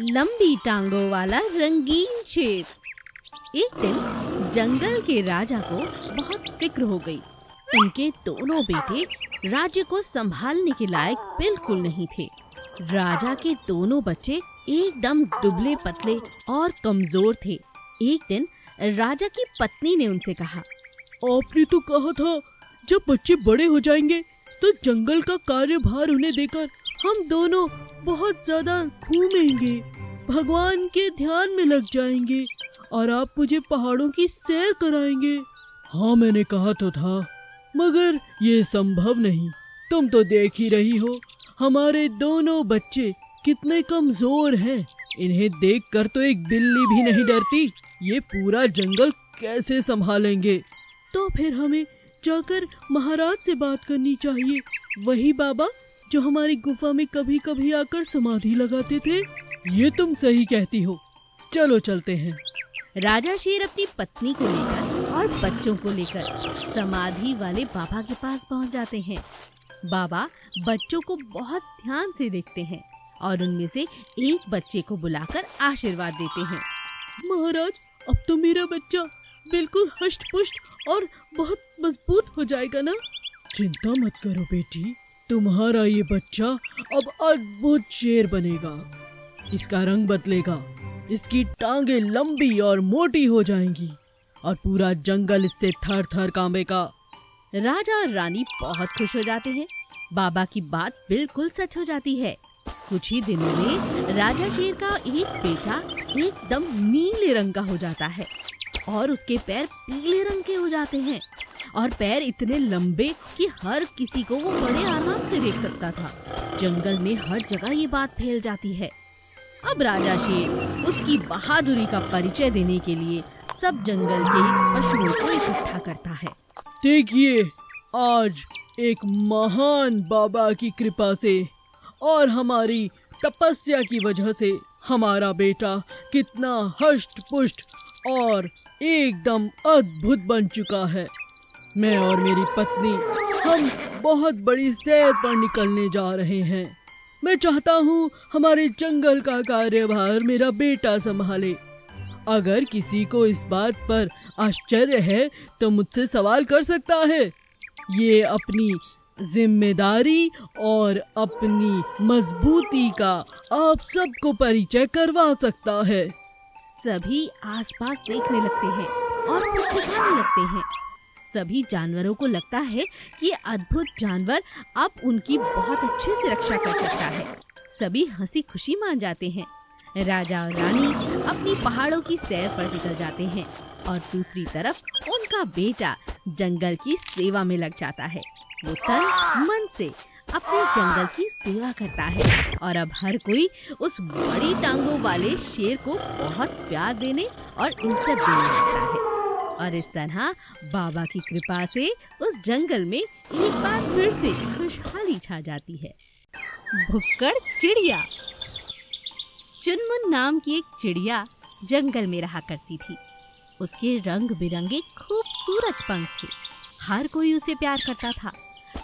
लंबी टांगों वाला रंगीन शेर। एक दिन जंगल के राजा को बहुत फिक्र हो गई। उनके दोनों बेटे राज्य को संभालने के लायक बिल्कुल नहीं थे। राजा के दोनों बच्चे एकदम दुबले पतले और कमजोर थे। एक दिन राजा की पत्नी ने उनसे कहा, आपने तो कहा था जब बच्चे बड़े हो जाएंगे तो जंगल का कार्यभार उन्हें देकर हम दोनों बहुत ज्यादा घूमेंगे, भगवान के ध्यान में लग जाएंगे और आप मुझे पहाड़ों की सैर कराएंगे। हाँ, मैंने कहा तो था, मगर ये संभव नहीं। तुम तो देख ही रही हो हमारे दोनों बच्चे कितने कमजोर हैं। इन्हें देखकर तो एक बिल्ली भी नहीं डरती। ये पूरा जंगल कैसे संभालेंगे? तो फिर हमें जाकर महाराज से बात करनी चाहिए, वही बाबा जो हमारी गुफा में कभी कभी आकर समाधि लगाते थे। ये तुम सही कहती हो, चलो चलते हैं। राजा शेर अपनी पत्नी को लेकर और बच्चों को लेकर समाधि वाले बाबा के पास पहुंच जाते हैं। बाबा बच्चों को बहुत ध्यान से देखते हैं और उनमें से एक बच्चे को बुलाकर आशीर्वाद देते हैं। महाराज, अब तो मेरा बच्चा बिल्कुल हष्ट पुष्ट और बहुत मजबूत हो जाएगा ना? चिंता मत करो बेटी, तुम्हारा ये बच्चा अब अद्भुत शेर बनेगा। इसका रंग बदलेगा, इसकी टांगे लंबी और मोटी हो जाएंगी और पूरा जंगल इससे थर थर कांपेगा। राजा और रानी बहुत खुश हो जाते हैं। बाबा की बात बिल्कुल सच हो जाती है। कुछ ही दिनों में राजा शेर का एक बेटा एकदम नीले रंग का हो जाता है और उसके पैर पीले रंग के हो जाते हैं और पैर इतने लंबे कि हर किसी को वो बड़े आराम से देख सकता था। जंगल में हर जगह ये बात फैल जाती है। अब राजा शेर उसकी बहादुरी का परिचय देने के लिए सब जंगल के पशुओं को इकट्ठा करता है। देखिए, आज एक महान बाबा की कृपा से और हमारी तपस्या की वजह से हमारा बेटा कितना हष्ट पुष्ट और एकदम अद्भुत बन चुका है। मैं और मेरी पत्नी हम बहुत बड़ी सैर पर निकलने जा रहे हैं। मैं चाहता हूँ हमारे जंगल का कार्यभार मेरा बेटा संभाले। अगर किसी को इस बात पर आश्चर्य है तो मुझसे सवाल कर सकता है। ये अपनी जिम्मेदारी और अपनी मजबूती का आप सबको परिचय करवा सकता है। सभी आसपास देखने लगते हैं और मुस्कुराने लगते हैं। सभी जानवरों को लगता है कि ये अद्भुत जानवर अब उनकी बहुत अच्छे से रक्षा कर सकता है। सभी हंसी खुशी मान जाते हैं। राजा और रानी अपनी पहाड़ों की सैर पर निकल जाते हैं और दूसरी तरफ उनका बेटा जंगल की सेवा में लग जाता है। वो तन मन से अपने जंगल की सेवा करता है और अब हर कोई उस बड़ी टांगों वाले शेर को बहुत प्यार देने और इज्जत देने लगता है। और इस तरह बाबा की कृपा से उस जंगल में एक बार फिर से खुशहाली छा जाती है। भुक्कड़ चिड़िया। चुनमुन नाम की एक चिड़िया जंगल में रहा करती थी। उसके रंग बिरंगे खूबसूरत पंख थे। हर कोई उसे प्यार करता था।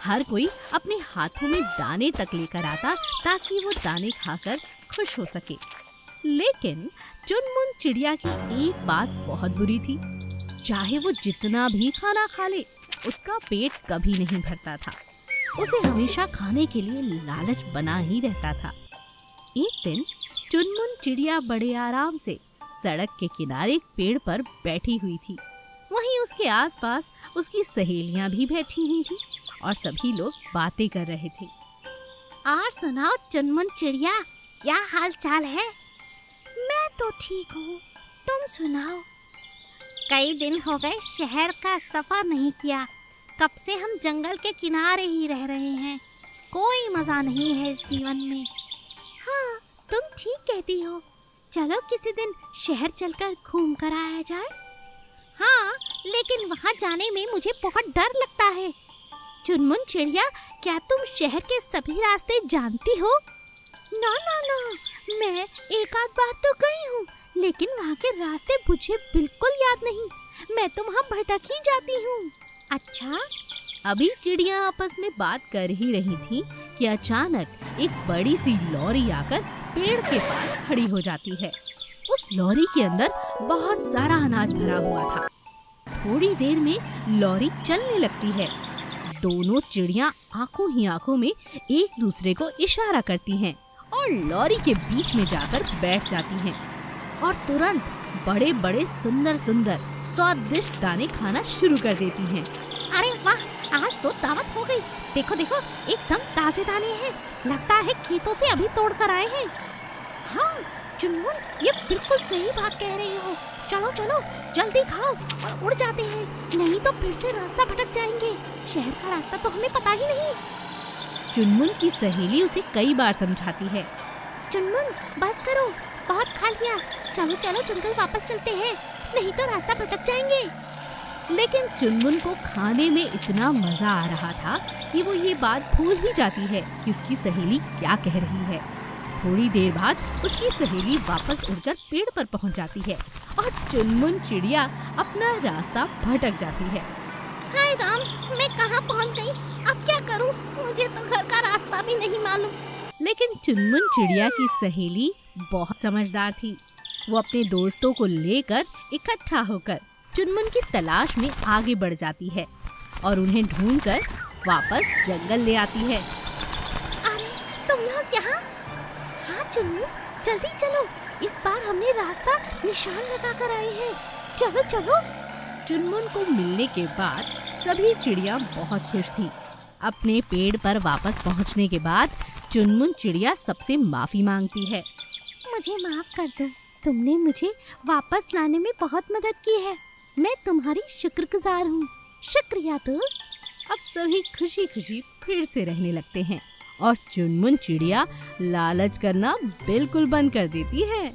हर कोई अपने हाथों में दाने तक लेकर आता ताकि वो दाने खाकर खुश हो सके। लेकिन चुनमुन चिड़िया की एक बात बहुत बुरी थी। चाहे वो जितना भी खाना खा ले, उसका पेट कभी नहीं भरता था। उसे हमेशा खाने के लिए लालच बना ही रहता था। एक दिन चुनमुन चिड़िया बड़े आराम से सड़क के किनारे एक पेड़ पर बैठी हुई थी। वहीं उसके आसपास उसकी सहेलियां भी बैठी हुई थी और सभी लोग बातें कर रहे थे। और सुनाओ चुनमुन चिड़िया, क्या हाल चाल है? मैं तो ठीक हूँ, तुम सुनाओ। कई दिन हो गए शहर का सफर नहीं किया। कब से हम जंगल के किनारे ही रह रहे हैं। कोई मजा नहीं है इस जीवन में। हाँ, तुम ठीक कहती हो। चलो किसी दिन शहर चलकर घूम कर आया जाए। हाँ, लेकिन वहाँ जाने में मुझे बहुत डर लगता है। चुनमुन चिड़िया, क्या तुम शहर के सभी रास्ते जानती हो? ना ना ना, मैं एक आध बार तो गई हूँ, लेकिन वहाँ के रास्ते मुझे बिल्कुल याद नहीं। मैं तो वहाँ भटक ही जाती हूँ। अच्छा, अभी चिड़िया आपस में बात कर ही रही थी कि अचानक एक बड़ी सी लॉरी आकर पेड़ के पास खड़ी हो जाती है। उस लॉरी के अंदर बहुत सारा अनाज भरा हुआ था। थोड़ी देर में लॉरी चलने लगती है। दोनों चिड़ियां आंखों ही आंखों में एक दूसरे को इशारा करती हैं और लॉरी के बीच में जाकर बैठ जाती हैं और तुरंत बड़े बड़े सुंदर सुंदर स्वादिष्ट दाने खाना शुरू कर देती हैं। अरे वाह, आज तो दावत हो गई। देखो देखो, एकदम ताजे दाने हैं। लगता है खेतों से अभी तोड़ कर आए हैं। हाँ चुनमुन, ये बिल्कुल सही बात कह रही हो। चलो चलो जल्दी खाओ और उड़ जाते हैं, नहीं तो फिर से रास्ता भटक जाएंगे। शहर का रास्ता तो हमें पता ही नहीं। चुनमुन की सहेली उसे कई बार समझाती है। चुनमुन बस करो, बहुत खा लिया। चलो चलो जंगल वापस चलते हैं, नहीं तो रास्ता भटक जाएंगे। लेकिन चुनमुन को खाने में इतना मजा आ रहा था कि वो ये बात भूल ही जाती है कि उसकी सहेली क्या कह रही है। थोड़ी देर बाद उसकी सहेली वापस उड़कर पेड़ पर पहुंच जाती है और चुनमुन चिड़िया अपना रास्ता भटक जाती है। हाय राम, मैं कहाँ पहुँच गई? अब क्या करूँ? मुझे तो घर का रास्ता भी नहीं मालूम। लेकिन चुनमुन चिड़िया की सहेली बहुत समझदार थी। वो अपने दोस्तों को लेकर इकट्ठा होकर चुनमुन की तलाश में आगे बढ़ जाती है और उन्हें ढूंढकर वापस जंगल ले आती है। अरे तुम लोग यहाँ? हाँ चुन्नू, जल्दी चलो, इस बार हमने रास्ता निशान लगा कर आए हैं। चलो चलो। चुनमुन को मिलने के बाद सभी चिड़िया बहुत खुश थी। अपने पेड़ पर वापस पहुंचने के बाद चुनमुन चिड़िया सबसे माफी मांगती है। मुझे माफ कर दो, तुमने मुझे वापस लाने में बहुत मदद की है। मैं तुम्हारी शुक्रगुजार हूँ। शुक्रिया दोस्त। अब सभी खुशी खुशी फिर से रहने लगते हैं और चुनमुन चिड़िया लालच करना बिल्कुल बंद कर देती है।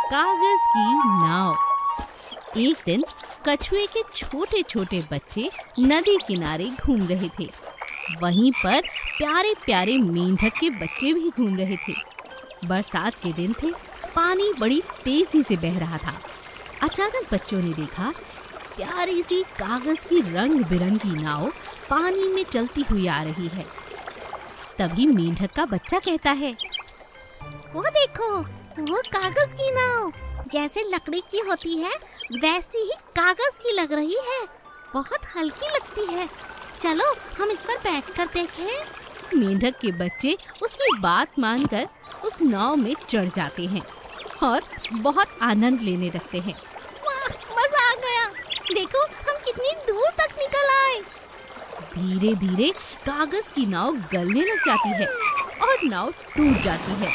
कागज की नाव। एक दिन कछुए के छोटे छोटे बच्चे नदी किनारे घूम रहे थे। वहीं पर प्यारे प्यारे मेंढक के बच्चे भी घूम रहे थे। बरसात के दिन थे, पानी बड़ी तेजी से बह रहा था। अचानक बच्चों ने देखा प्यारी सी कागज की रंग बिरंगी नाव पानी में चलती हुई आ रही है। तभी मेंढक का बच्चा कहता है, वो देखो, वो कागज की नाव जैसे लकड़ी की होती है वैसी ही कागज की लग रही है। बहुत हल्की लगती है। चलो हम इस पर बैठकर देखें। मेंढक के बच्चे उसकी बात मानकर उस नाव में चढ़ जाते हैं और बहुत आनंद लेने लगते हैं। वाह, मजा आ गया। देखो हम कितनी दूर तक निकल आए। धीरे धीरे कागज की नाव गलने लग जाती है और नाव टूट जाती है।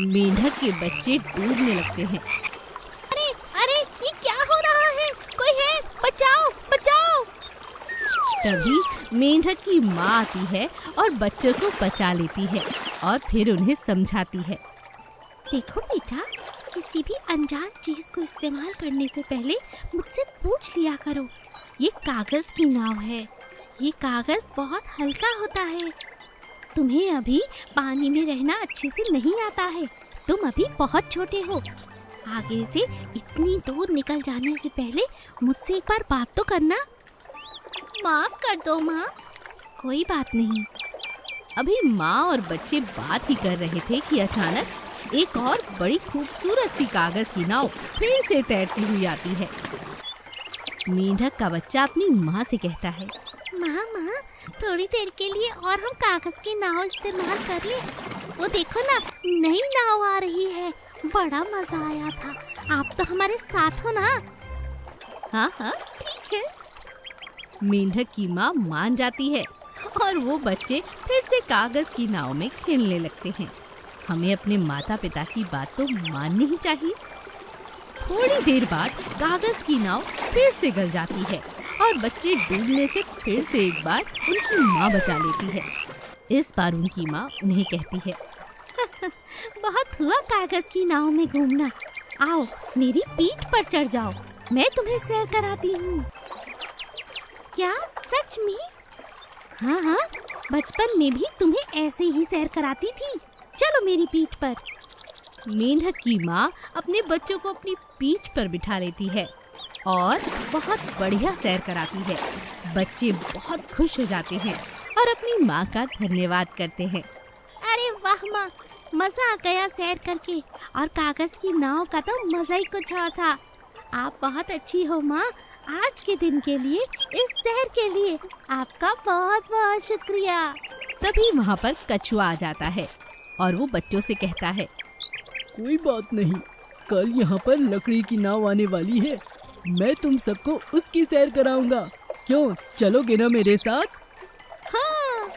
मेंढक के बच्चे डूबने लगते हैं। अरे अरे, ये क्या हो रहा है? कोई है? बचाओ बचाओ। तभी मेंढक की माँ आती है और बच्चों को बचा लेती है और फिर उन्हें समझाती है। देखो बेटा, किसी भी अनजान चीज को इस्तेमाल करने से पहले मुझसे पूछ लिया करो। ये कागज की नाव है। ये कागज बहुत हल्का होता है। तुम्हें अभी पानी में रहना अच्छे से नहीं आता है। तुम अभी बहुत छोटे हो। आगे से इतनी दूर निकल जाने से पहले मुझसे एक बार बात तो करना। माफ कर दो माँ। कोई बात नहीं। अभी माँ और बच्चे बात ही कर रहे थे कि अचानक एक और बड़ी खूबसूरत सी कागज की नाव फिर से तैरती हुई आती है। मेंढक का बच्चा अपनी माँ से कहता है, माँ माँ, थोड़ी देर के लिए और हम कागज की नाव इस्तेमाल कर ले। वो देखो ना, नई नाव आ रही है। बड़ा मजा आया था। आप तो हमारे साथ हो ना? हाँ हाँ ठीक है। मेंढक की माँ मान जाती है और वो बच्चे फिर से कागज की नाव में खेलने लगते हैं। हमें अपने माता पिता की बात तो माननी ही चाहिए। थोड़ी देर बाद कागज की नाव फिर से गल जाती है और बच्चे डूबने से फिर से एक बार उनकी माँ बचा लेती है। इस बार उनकी माँ उन्हें कहती है, बहुत हुआ कागज की नाव में घूमना। आओ मेरी पीठ पर चढ़ जाओ, मैं तुम्हें सैर कराती हूँ। क्या सच में? हाँ हाँ, बचपन में भी तुम्हें ऐसे ही सैर कराती थी। चलो मेरी पीठ पर। मेंढक की माँ अपने बच्चों को अपनी पीठ पर बिठा लेती है और बहुत बढ़िया सैर कराती है। बच्चे बहुत खुश हो जाते हैं और अपनी माँ का धन्यवाद करते हैं। अरे वाह माँ, मजा आ गया सैर करके, और कागज की नाव का तो मजा ही कुछ और था। आप बहुत अच्छी हो माँ। आज के दिन के लिए, इस सैर के लिए आपका बहुत बहुत शुक्रिया। तभी वहाँ पर कछुआ आ जाता है और वो बच्चों से कहता है, कोई बात नहीं, कल यहाँ पर लकड़ी की नाव आने वाली है, मैं तुम सबको उसकी सैर कराऊंगा। क्यों, चलोगे ना मेरे साथ? हाँ।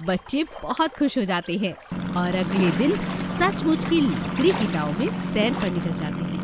बच्चे बहुत खुश हो जाते हैं और अगले दिन सचमुच की लकड़ी की नाव में सैर पर निकल जाते हैं।